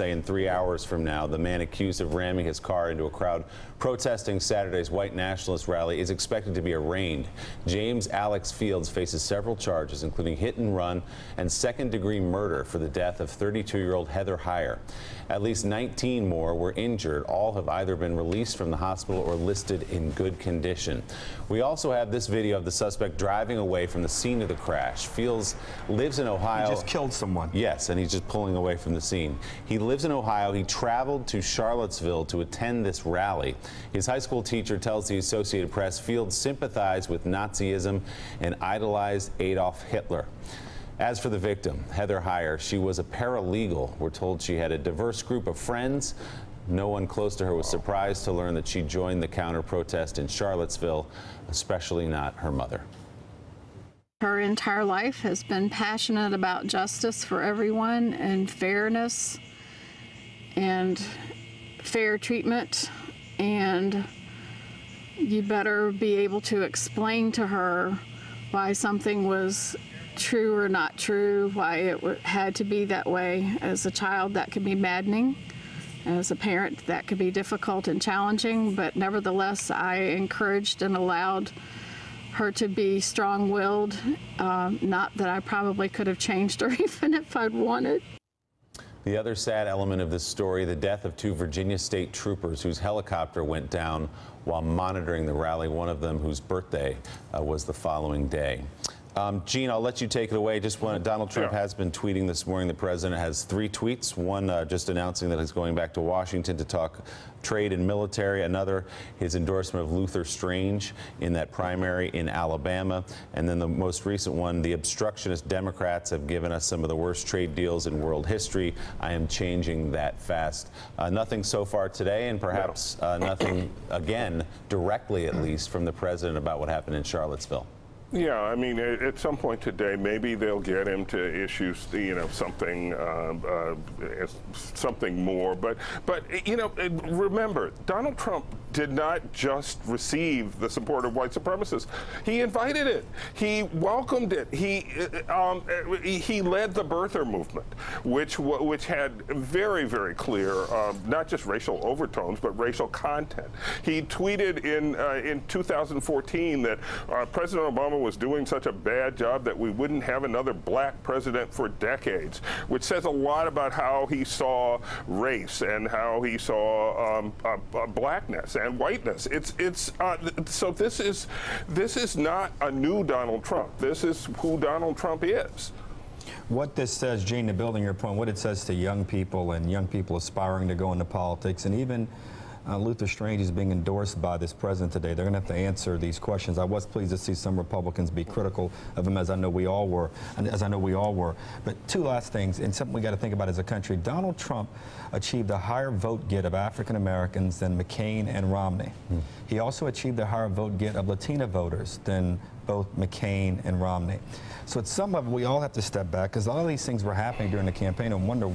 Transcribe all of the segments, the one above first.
In 3 hours from now, the man accused of ramming his car into a crowd protesting Saturday's white nationalist rally is expected to be arraigned. James Alex Fields faces several charges, including hit and run and second-degree murder for the death of 32-year-old Heather Heyer. At least 19 more were injured. All have either been released from the hospital or listed in good condition. We also have this video of the suspect driving away from the scene of the crash. Fields lives in Ohio. He just killed someone. Yes, and he's just pulling away from the scene. He lives in Ohio. He traveled to Charlottesville to attend this rally. His high school teacher tells the Associated Press Fields sympathized with Nazism and idolized Adolf Hitler. As for the victim, Heather Heyer, she was a paralegal. We're told she had a diverse group of friends. No one close to her was surprised to learn that she joined the counter-protest in Charlottesville, especially not her mother. Her entire life has been passionate about justice for everyone and fairness and fair treatment, and you better be able to explain to her why something was true or not true, why it had to be that way. As a child, that can be maddening. As a parent, that could be difficult and challenging, but nevertheless, I encouraged and allowed her to be strong-willed. Not that I probably could have changed her even if I'd wanted. The other sad element of this story, the death of two Virginia State troopers whose helicopter went down while monitoring the rally, one of them whose birthday was the following day. Gene, I'll let you take it away. Just one, Donald Trump has been tweeting this morning. The president has 3 tweets. One just announcing that he's going back to Washington to talk trade and military. Another, his endorsement of Luther Strange in that primary in Alabama. And then the most recent one, the obstructionist Democrats have given us some of the worst trade deals in world history. I am changing that fast. Nothing so far today, and perhaps nothing, again, directly at least, from the president about what happened in Charlottesville. Yeah, I mean, at some point today, maybe they'll get him to issue, something more. But remember, Donald Trump did not just receive the support of white supremacists. He invited it. He welcomed it. He led the birther movement, which had very, very clear not just racial overtones but racial content. He tweeted in 2014 that President Obama was doing such a bad job that we wouldn't have another black president for decades, which says a lot about how he saw race and how he saw blackness and whiteness. So this is not a new Donald Trump. This is who Donald Trump is. What this says, Gene, to building your point, what it says to young people and young people aspiring to go into politics, and even Luther Strange is being endorsed by this president today. They're going to have to answer these questions. I was pleased to see some Republicans be critical of him, as I know we all were. But 2 last things, and something we got to think about as a country. Donald Trump achieved a higher vote get of African Americans than McCain and Romney. He also achieved a higher vote get of Latina voters than both McCain and Romney. So at some level, we all have to step back, because all of these things were happening during the campaign, and wonder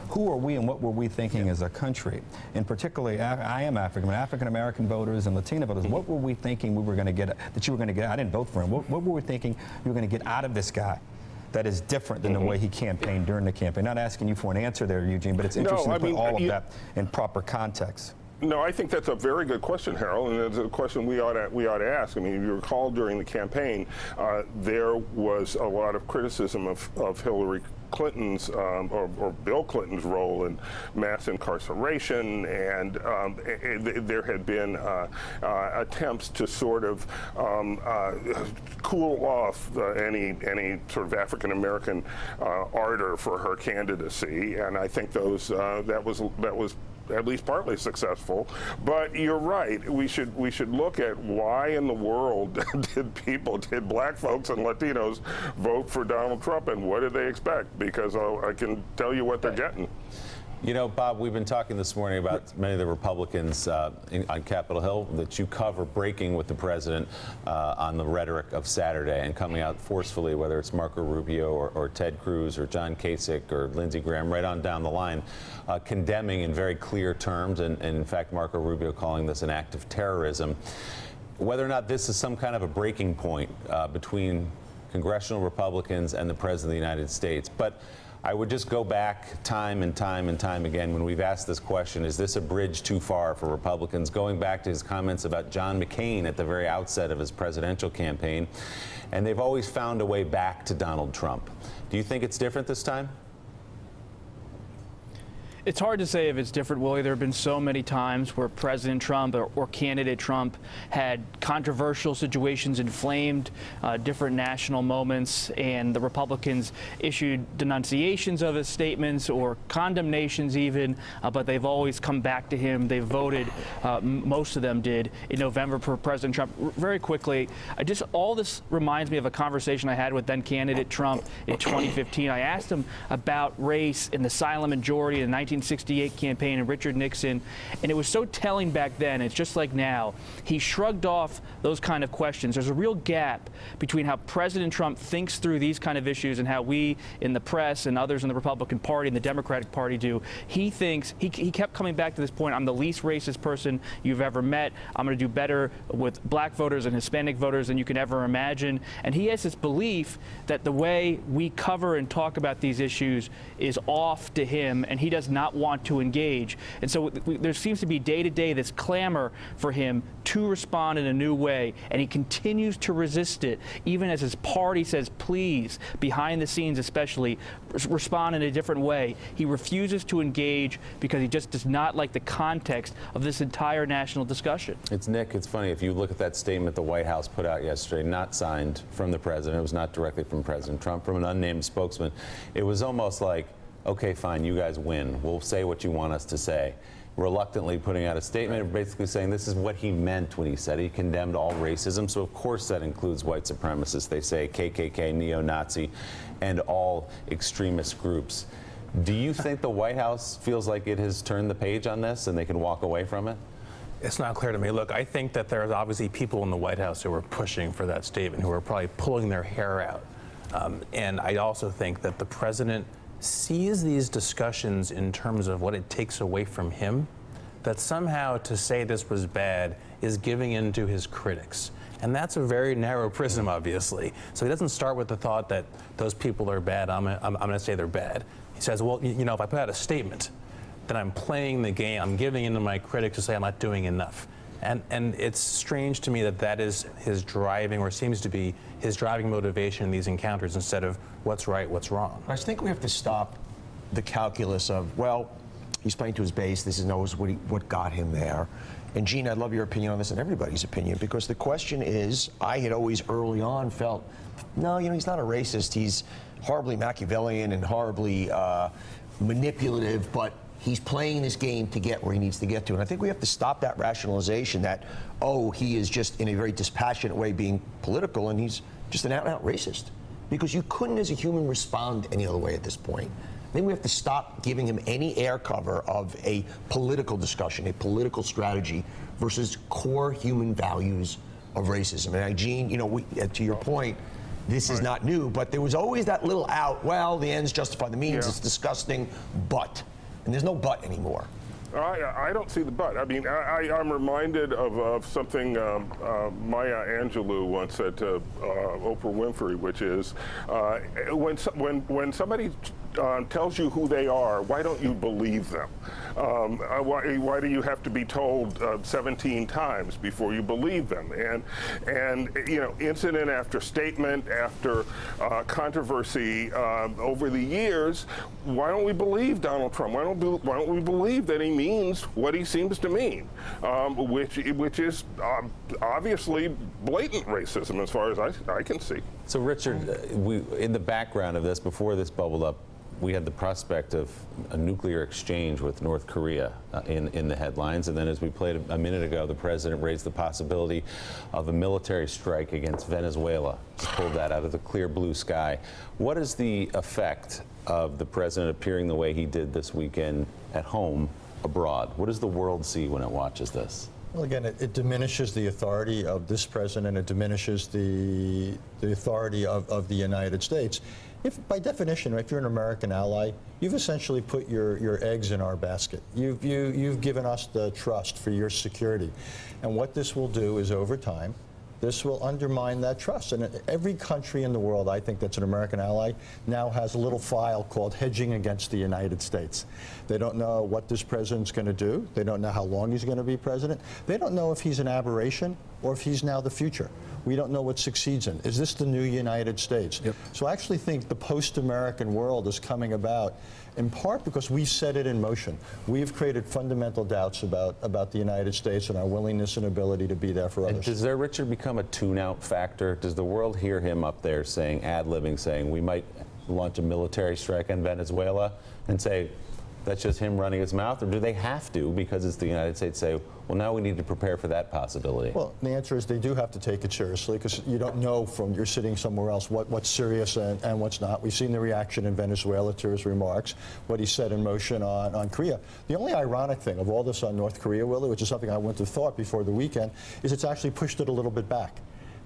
who are we and what were we thinking as a country? And particularly, I am African-American voters and Latina voters. What were we thinking we were going to get, that you were going to get? I didn't vote for him. What were we thinking you were going to get out of this guy that is different than the way he campaigned during the campaign? Not asking you for an answer there, Eugene, but it's interesting to put all of that in proper context. No, I think that's a very good question, Harold, and it's a question we ought to ask. I mean, if you recall during the campaign, there was a lot of criticism of Hillary Clinton's or Bill Clinton's role in mass incarceration, and there had been attempts to sort of cool off any sort of African American ardor for her candidacy, and I think that was at least partly successful. But you're right. We should look at why in the world did black folks and Latinos vote for Donald Trump, and what did they expect? Because I can tell you what they're getting. You know, Bob, we've been talking this morning about many of the Republicans on Capitol Hill that you cover breaking with the president on the rhetoric of Saturday and coming out forcefully, whether it's Marco Rubio or Ted Cruz or John Kasich or Lindsey Graham, right on down the line, condemning in very clear terms, and in fact, Marco Rubio calling this an act of terrorism. Whether or not this is some kind of a breaking point between congressional Republicans and the President of the United States. But I would just go back time and time and time again when we've asked this question, is this a bridge too far for Republicans? Going back to his comments about John McCain at the very outset of his presidential campaign, and they've always found a way back to Donald Trump. Do you think it's different this time? It's hard to say if it's different, Willie. There have been so many times where President Trump or candidate Trump had controversial situations, inflamed different national moments, and the Republicans issued denunciations of his statements or condemnations even, but they've always come back to him. They voted, most of them did, in November for President Trump. Very quickly, all this reminds me of a conversation I had with then candidate Trump in 2015. I asked him about race and the silent majority in the 1968 campaign and Richard Nixon, and it was so telling back then. It's just like now. He shrugged off those kind of questions. There's a real gap between how President Trump thinks through these kind of issues and how we in the press and others in the Republican Party and the Democratic Party do. He thinks, he kept coming back to this point, I'm the least racist person you've ever met. I'm going to do better with black voters and Hispanic voters than you can ever imagine. And he has this belief that the way we cover and talk about these issues is off to him, and he does not want to engage. And so there seems to be day to day this clamor for him to respond in a new way, and he continues to resist it, even as his party says, please, behind the scenes especially, respond in a different way. He refuses to engage because he just does not like the context of this entire national discussion. Nick, it's funny, if you look at that statement the White House put out yesterday, not signed from the president, it was not directly from President Trump, from an unnamed spokesman, it was almost like, okay, fine, you guys win. We'll say what you want us to say. Reluctantly putting out a statement, basically saying this is what he meant when he said he condemned all racism. So of course that includes white supremacists. They say KKK, neo-Nazi, and all extremist groups. Do you think the White House feels like it has turned the page on this and they can walk away from it? It's not clear to me. Look, I think that there's obviously people in the White House who are pushing for that statement, who are probably pulling their hair out. And I also think that the president sees these discussions in terms of what it takes away from him, that somehow to say this was bad is giving in to his critics. And that's a very narrow prism, obviously. So he doesn't start with the thought that those people are bad, I'm going to say they're bad. He says, well, you know, if I put out a statement, then I'm playing the game, I'm giving in to my critics to say I'm not doing enough. And it's strange to me that that is his driving, or seems to be his driving motivation in these encounters, instead of what's right, what's wrong. I think we have to stop the calculus of, well, he's playing to his base, this is knows what got him there. And Gene, I'd love your opinion on this and everybody's opinion, because the question is, I had always early on felt, no, you know, he's not a racist, he's horribly Machiavellian and horribly manipulative, but he's playing this game to get where he needs to get to. And I think we have to stop that rationalization that, oh, he is just in a very dispassionate way being political and he's just an out-and-out racist. Because you couldn't as a human respond any other way at this point. I think we have to stop giving him any air cover of a political discussion, a political strategy, versus core human values of racism. And Gene, you know, to your point, this is not new, but there was always that little out, well, the ends justify the means, it's disgusting, but. And there's no but anymore. I don't see the but. I mean, I'm reminded of something Maya Angelou once said to Oprah Winfrey, which is, when somebody tells you who they are, why don't you believe them? Why do you have to be told 17 times before you believe them? And you know, incident after statement after controversy over the years, why don't we believe Donald Trump? Why don't we believe that he means what he seems to mean, which is obviously blatant racism as far as I can see. So Richard, in the background of this, before this bubbled up, we had the prospect of a nuclear exchange with North Korea in the headlines. And then, as we played a minute ago, the president raised the possibility of a military strike against Venezuela. Just pulled that out of the clear blue sky. What is the effect of the president appearing the way he did this weekend at home abroad? What does the world see when it watches this? Well, again, it diminishes the authority of this president. It diminishes the authority of the United States. If, by definition, if you're an American ally, you've essentially put your eggs in our basket. You've given us the trust for your security. And what this will do is, over time, this will undermine that trust. And every country in the world, I think, that's an American ally now has a little file called hedging against the United States. They don't know what this president's going to do. They don't know how long he's going to be president. They don't know if he's an aberration or if he's now the future. We don't know what succeeds in. Is this the new United States? Yep. So I actually think the post-American world is coming about in part because we set it in motion. We've created fundamental doubts about the United States and our willingness and ability to be there for others. And does there, Richard, become a tune-out factor? Does the world hear him up there saying, ad-libbing, saying, we might launch a military strike on Venezuela, and say, that's just him running his mouth? Or do they have to, because it's the United States, say, well, now we need to prepare for that possibility? Well, the answer is they do have to take it seriously, because you don't know from you're sitting somewhere else what's serious and what's not. We've seen the reaction in Venezuela to his remarks, what he set in motion on Korea. The only ironic thing of all this on North Korea, Willie, which is something I wouldn't have thought before the weekend, is it's actually pushed it a little bit back.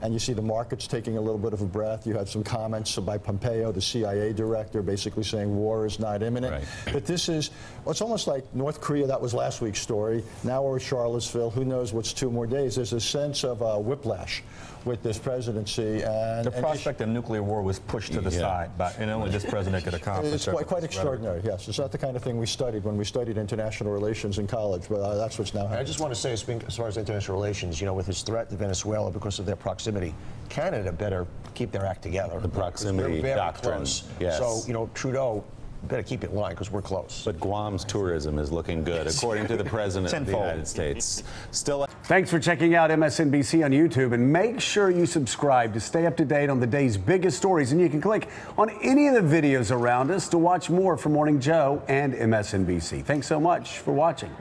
And you see the markets taking a little bit of a breath. You had some comments by Pompeo, the CIA director, basically saying war is not imminent. Right. But this is, well, it's almost like North Korea, that was last week's story. Now we're at Charlottesville. Who knows what's 2 more days? There's a sense of whiplash with this presidency. And the prospect of nuclear war was pushed to the side, and only this president could accomplish it. It's quite extraordinary, yes. It's not the kind of thing we studied when we studied international relations in college, but that's what's now happening. I just want to say, as far as international relations, you know, with his threat to Venezuela because of their proximity, Canada better keep their act together. The proximity doctrine. Close. Yes. So, you know, Trudeau better keep it in line because we're close. But Guam's tourism is looking good, according to the President of the United States. Still. Thanks for checking out MSNBC on YouTube, and make sure you subscribe to stay up to date on the day's biggest stories. And you can click on any of the videos around us to watch more from Morning Joe and MSNBC. Thanks so much for watching.